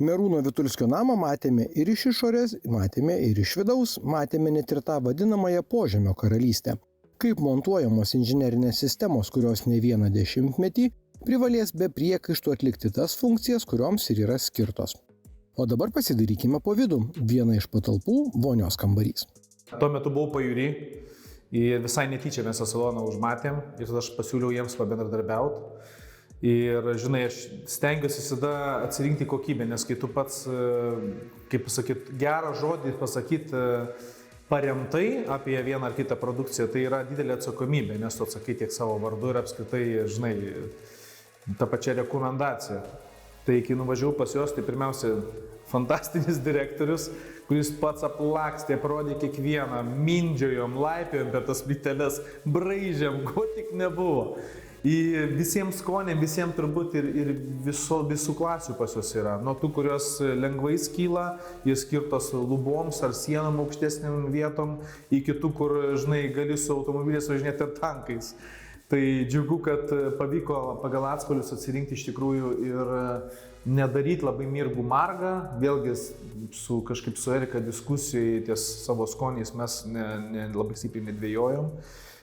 Merūno Vitulskio namą matėme ir iš išorės, matėme ir iš vidaus, matėme net ir tą vadinamąją požemio karalystę. Kaip montuojamos inžinerinės sistemos, kurios ne vieną dešimtmetį privalės be priekaištų atlikti tas funkcijas, kurioms ir yra skirtos. O dabar pasidarykime po vidų. Viena iš patalpų – vonios kambarys. Tuo metu buvau pajūry ir visai netyčia mes tą saloną užmatėm ir tada aš pasiūliau jiems pabendradarbiauti. Ir, žinai, aš stengiuosi visada atsirinkti kokybę, nes kai tu pats, kaip pasakyti, gerą žodį pasakyti paremtai apie vieną ar kitą produkciją, tai yra didelė atsakomybė, nes tu atsakai tiek savo vardu ir apskritai, žinai, tą pačią rekomendaciją. Tai kai nuvažiavau pas juos, tai pirmiausia, fantastinis direktorius, kuris pats aplakstė, parodė kiekvieną, mindžiojom, laipiojom per tas plyteles, braižėm, ko tik nebuvo. Visiems skonėm, visiems turbūt ir visų klasių pas juos yra. Nuo tų, kurios lengvai skyla, jie skirtos luboms ar sienom aukštesniam vietom, iki tų, kur, žinai, gali su automobiliais važinėti ir tankais. Tai džiugu, kad pavyko pagal atspalvius atsirinkti iš tikrųjų ir nedaryti labai mirgų margą. Vėlgi kažkaip su Erika diskusijai ties savo skoniais mes labai stipriai nedvėjojom.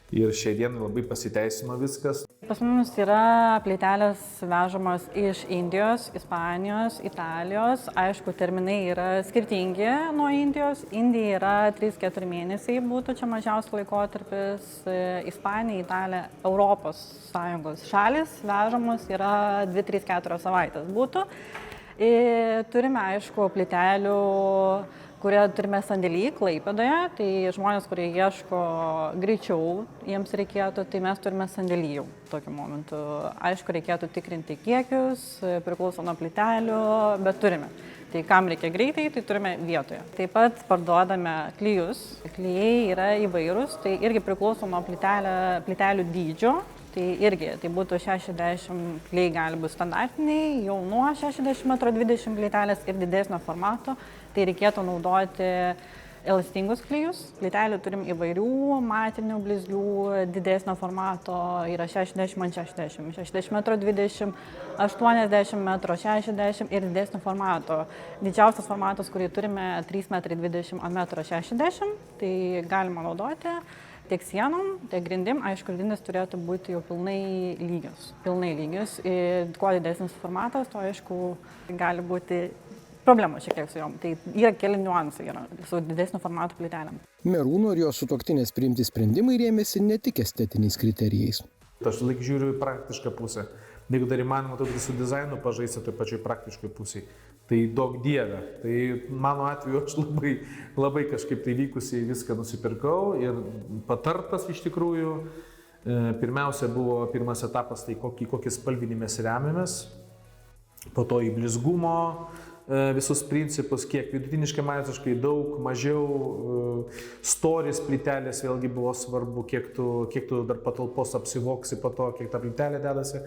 Ir šiai dienai labai pasiteisino viskas. Pas mus yra plytelės vežamos iš Indijos, Ispanijos, Italijos. Aišku, terminai yra skirtingi nuo Indijos. Indija yra 3-4 mėnesiai būtų čia mažiausias laikotarpis. Ispanija, Italija, Europos Sąjungos šalis vežamos yra 2-3-4 savaitės būtų. Ir turime, aišku, plytelių, kurie turime sandėlį Klaipėdoje, tai žmonės, kurie ieško greičiau, jiems reikėtų, tai mes turime sandėlį jau tokiu momentu. Aišku, reikėtų tikrinti kiekius, priklauso nuo plytelių, bet turime. Tai kam reikia greitai, tai turime vietoje. Taip pat parduodame klijus. Klijai yra įvairūs, tai irgi priklauso nuo plytelių dydžio. Tai irgi, tai būtų 60 klijai gali būti standartiniai, jau nuo 60 m 20 plytelės ir didesnio formato. Tai reikėtų naudoti elastingus klijus. Plytelių turim įvairių, matinių, blizgių, didesnio formato, yra 60 ant 60, 60 m 20, 80 m 60 ir didesnio formato. Didžiausias formatas, kurį turime, 3,20 m ant 60 m, tai galima naudoti tiek sienom, tiek grindim. Aišku, grindys turėtų būti jau pilnai lygios. Ir kuo didesnis formatas, to aišku gali būti problemų šiek tiek su jom. Tai yra keli niuansai su didesnio formato plytelėm. Merūno ir jos sutuoktinės priimti sprendimai rėmėsi ne tik estetiniais kriterijais. Aš laik žiūriu į praktišką pusę. Jeigu dar įmanoma tokį su dizainu pažaisti toj pačioj praktiškai pusiai, tai daug dieve. Tai mano atveju aš labai kažkaip tai vykusiai viską nusipirkau ir patartas iš tikrųjų. Pirmiausia buvo pirmas etapas, tai kokį spalvinį mes remiamės, po to į blizgumo visus principus, kiek vidutiniškai masiškai, daug, mažiau, storis plytelės vėlgi buvo svarbu, kiek tu dar patalpos apsivoksi po to, kiek ta plytelė dedasi.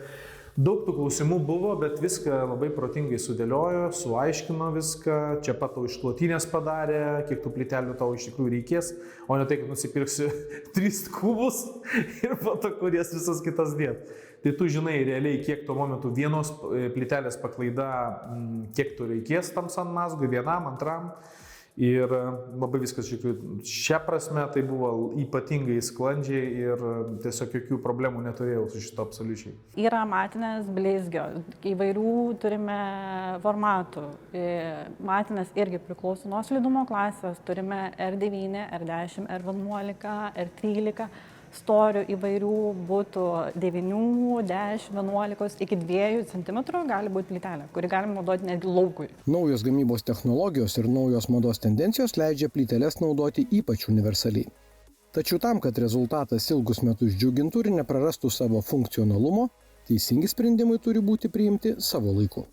Daug tų klausimų buvo, bet viską labai protingai sudėliojo, suaiškino viską, čia pat tau išklotinės padarė, kiek tų plytelių tau iš tikrųjų reikės, o ne tai, kad nusipirksi 3 kubus ir po to kurias visas kitas dėt. Tai tu žinai realiai, kiek tuo momentu vienos plytelės paklaida, kiek tu reikės tam sandmazgui, vienam, antram. Ir labai viskas šią prasme tai buvo ypatingai sklandžiai ir tiesiog jokių problemų neturėjau su šito absoliučiai. Yra matinės blizgios, įvairių turime formatų. Matinės irgi priklauso nuo slidumo klasės, turime R9, R10, R11, R13. Storių įvairių būtų 9, 10, 11 iki 2 cm gali būti plytelė, kuri galima naudoti netgi laukui. Naujos gamybos technologijos ir naujos mados tendencijos leidžia plyteles naudoti ypač universaliai. Tačiau tam, kad rezultatas ilgus metus džiugintų ir neprarastų savo funkcionalumo, teisingi sprendimai turi būti priimti savo laiku.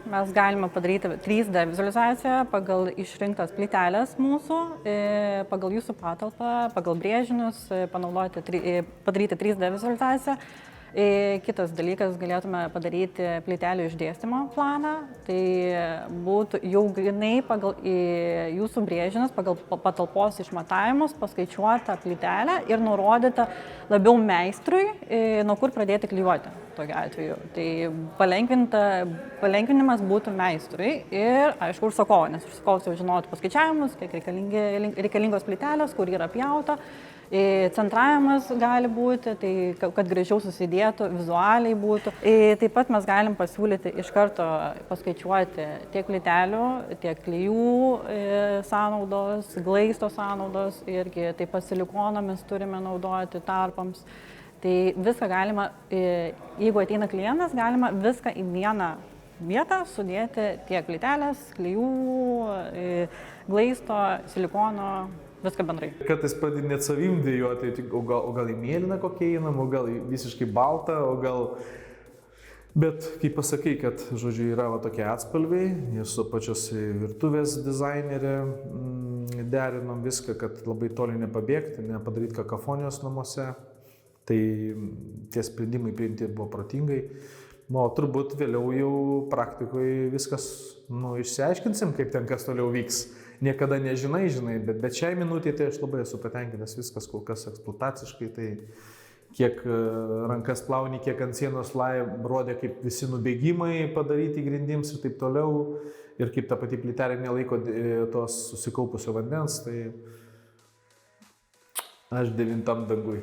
Mes galime padaryti 3D vizualizaciją pagal išrinktas plytelės mūsų, pagal jūsų patalpą, pagal brėžinius, padaryti 3D vizualizaciją. Kitas dalykas, galėtume padaryti plytelių išdėstymo planą. Tai būtų jau grinai pagal jūsų brėžinius, pagal patalpos išmatavimus paskaičiuota plytelė ir nurodyta labiau meistrui, nuo kur pradėti klijuoti tokiu atveju. Tai palengvinimas būtų meistrui ir, aišku, užsakovo, nes užsakovas jau žinotų paskaičiavimus, kiek reikalingos plytelės, kur yra pjauta. Centravimas gali būti, tai kad gražiau susidėtų, vizualiai būtų. Taip pat mes galim pasiūlyti iš karto paskaičiuoti tiek plytelių, tiek klijų sąnaudos, glaisto sąnaudos, irgi taip pat silikoną mes turime naudoti tarpams. Tai viską galima, jeigu ateina klientas, galima viską į vieną vietą sudėti tiek plytelės, klijų, glaisto, silikono, viską bendrai. Kartais pradedi net savim dėjuoti, o gal į mėlyną kokią einam, o gal į visiškai baltą, o gal... Bet kai pasakai, kad, žodžiu, yra va tokie atspalviai, ir su pačios virtuvės dizainerė derinom viską, kad labai toli nepabėgti, nepadaryti kakafonijos namuose, tai tie sprendimai priimti buvo protingai. O turbūt vėliau jau praktikoje viskas, išsiaiškinsim, kaip ten kas toliau vyks. Niekada nežinai, bet šiai minutė tai aš labai esu patenkinęs, viskas kol kas eksploataciškai, tai kiek rankas plauni, kiek ant sienos rodė, kaip visi nubėgimai padaryti grindims ir taip toliau, ir kaip ta pati plytelė nelaiko tos susikaupusio vandens, tai aš 9 dangui.